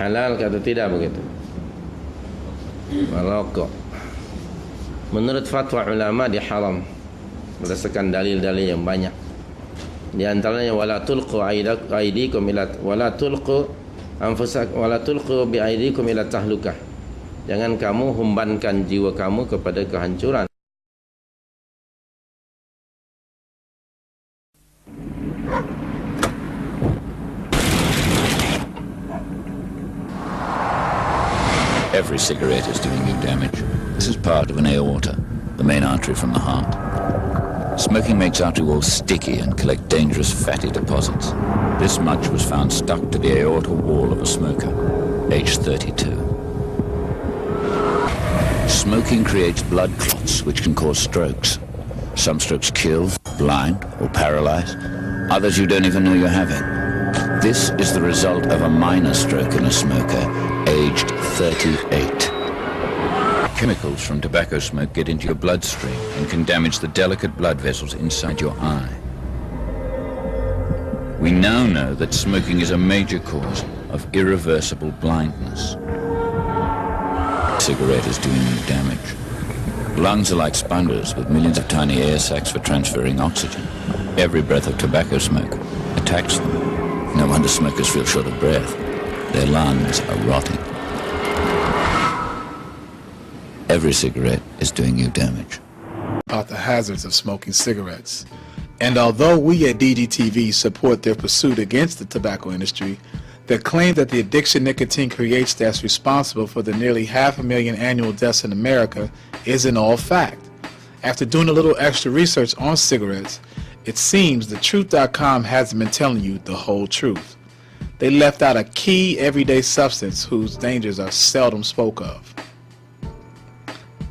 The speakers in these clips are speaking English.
halal atau tidak begitu? Merokok. Menurut fatwa ulama dia haram berdasarkan dalil-dalil yang banyak. Di antaranya wala tulqu aydikum ila wala tulqu anfusakum wala tulqu bi aydikum ila tahlukah. Jangan kamu humbankan jiwa kamu kepada kehancuran. Every cigarette is doing you damage. This is part of an aorta, the main artery from the heart. Smoking makes artery walls sticky and collect dangerous fatty deposits. This much was found stuck to the aorta wall of a smoker, age 32. Smoking creates blood clots which can cause strokes. Some strokes kill, blind, or paralyze. Others you don't even know you're having. This is the result of a minor stroke in a smoker, aged 38. Chemicals from tobacco smoke get into your bloodstream and can damage the delicate blood vessels inside your eye. We now know that smoking is a major cause of irreversible blindness. Cigarette is doing you damage. Lungs are like sponges with millions of tiny air sacs for transferring oxygen. Every breath of tobacco smoke attacks them. No wonder smokers feel short of breath. Their lungs are rotting. Every cigarette is doing you damage. About the hazards of smoking cigarettes. And although we at DGTV support their pursuit against the tobacco industry, the claim that the addiction nicotine creates that's responsible for the nearly 500,000 annual deaths in America isn't all fact. After doing a little extra research on cigarettes, it seems the truth.com hasn't been telling you the whole truth. They left out a key everyday substance whose dangers are seldom spoke of.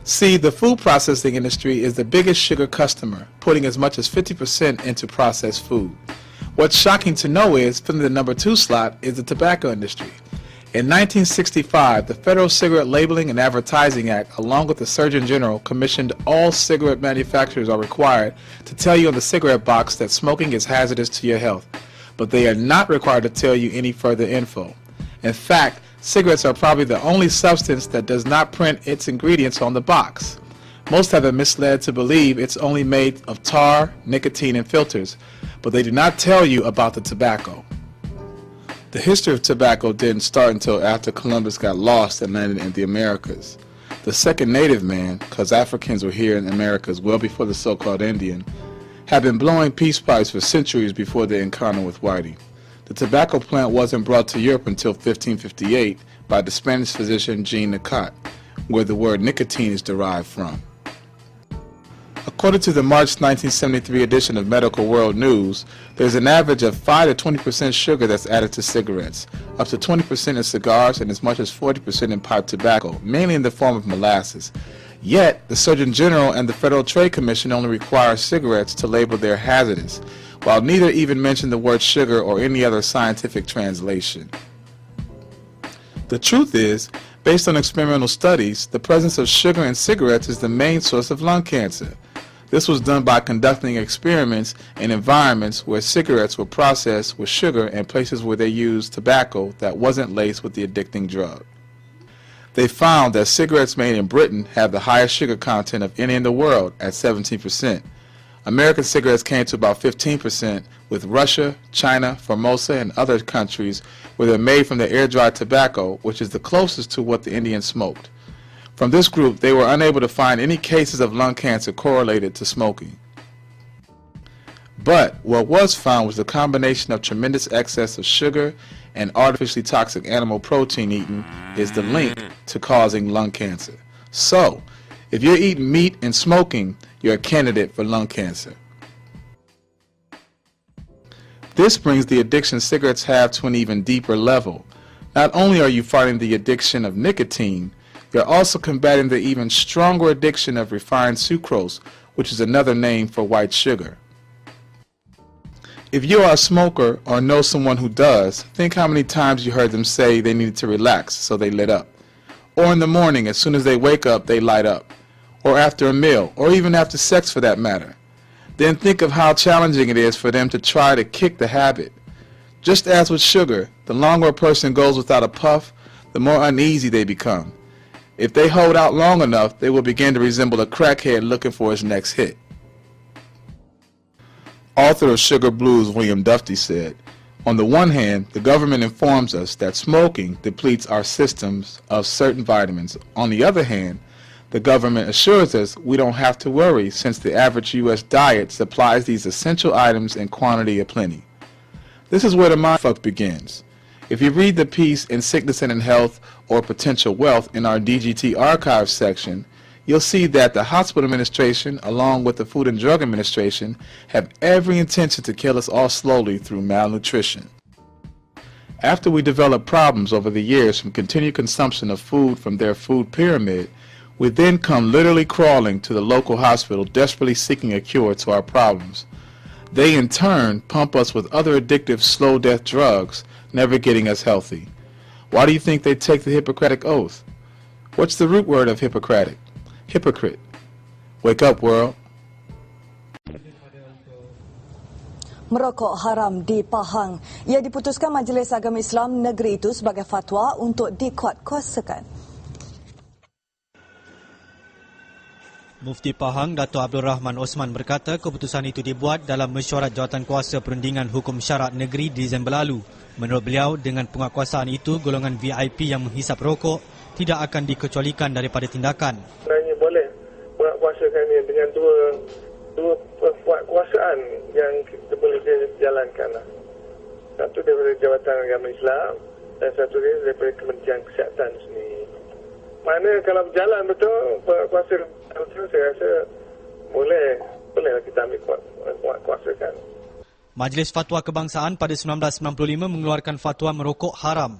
See, the food processing industry is the biggest sugar customer, putting as much as 50% into processed food. What's shocking to know is, filling the number 2 slot is the tobacco industry. In 1965, the Federal Cigarette Labeling and Advertising Act, along with the Surgeon General, commissioned all cigarette manufacturers are required to tell you on the cigarette box that smoking is hazardous to your health, but they are not required to tell you any further info. In fact, cigarettes are probably the only substance that does not print its ingredients on the box. Most have been misled to believe it's only made of tar, nicotine, and filters, but they do not tell you about the tobacco. The history of tobacco didn't start until after Columbus got lost and landed in the Americas. The second native man, because Africans were here in the Americas well before the so-called Indian, had been blowing peace pipes for centuries before their encounter with Whitey. The tobacco plant wasn't brought to Europe until 1558 by the Spanish physician Jean Nicot, where the word nicotine is derived from. According to the March 1973 edition of Medical World News, there's an average of 5 to 20% sugar that's added to cigarettes, up to 20% in cigars and as much as 40% in pipe tobacco, mainly in the form of molasses. Yet, the Surgeon General and the Federal Trade Commission only require cigarettes to label their hazardous, while neither even mention the word sugar or any other scientific translation. The truth is, based on experimental studies, the presence of sugar in cigarettes is the main source of lung cancer. This was done by conducting experiments in environments where cigarettes were processed with sugar and places where they used tobacco that wasn't laced with the addicting drug. They found that cigarettes made in Britain have the highest sugar content of any in the world at 17%. American cigarettes came to about 15%, with Russia, China, Formosa, and other countries where they're made from the air-dried tobacco, which is the closest to what the Indians smoked. From this group, they were unable to find any cases of lung cancer correlated to smoking. But what was found was the combination of tremendous excess of sugar and artificially toxic animal protein eaten is the link to causing lung cancer. So, if you're eating meat and smoking, you're a candidate for lung cancer. This brings the addiction cigarettes have to an even deeper level. Not only are you fighting the addiction of nicotine, you're also combating the even stronger addiction of refined sucrose, which is another name for white sugar. If you are a smoker or know someone who does, think how many times you heard them say they needed to relax, so they lit up. Or in the morning, as soon as they wake up, they light up. Or after a meal, or even after sex for that matter. Then think of how challenging it is for them to try to kick the habit. Just as with sugar, the longer a person goes without a puff, the more uneasy they become. If they hold out long enough, they will begin to resemble a crackhead looking for his next hit. Author of Sugar Blues, William Dufty, said, "On the one hand, the government informs us that smoking depletes our systems of certain vitamins. On the other hand, the government assures us we don't have to worry since the average U.S. diet supplies these essential items in quantity aplenty." This is where the mindfuck begins. If you read the piece In Sickness and in Health or Potential Wealth in our DGT Archives section, you'll see that the hospital administration, along with the Food and Drug Administration, have every intention to kill us all slowly through malnutrition. After we develop problems over the years from continued consumption of food from their food pyramid, we then come literally crawling to the local hospital, desperately seeking a cure to our problems. They in turn pump us with other addictive slow death drugs, never getting us healthy. Why do you think they take the Hippocratic Oath? What's the root word of Hippocratic? Hypocrite. Wake up, world. Merokok haram di Pahang. Ia diputuskan Majlis Agama Islam negeri itu sebagai fatwa untuk dikuatkuasakan. Mufti Pahang, Dato' Abdul Rahman Osman berkata keputusan itu dibuat dalam mesyuarat Jawatankuasa Perundingan Hukum Syarak Negeri Disember lalu. Menurut beliau, dengan penguatkuasaan itu, golongan VIP yang menghisap rokok tidak akan dikecualikan daripada tindakan. Sebenarnya boleh menguatkuasakan ini dengan dua penguatkuasaan yang kita boleh jalankan. Satu daripada Jabatan Agama Islam dan satu daripada Kementerian Kesihatan sendiri. Mana kalau berjalan betul penguatkuasaan betul, saya rasa bolehlah kita ambil kuatkuasakan. Majlis Fatwa Kebangsaan pada 1995 mengeluarkan fatwa merokok haram.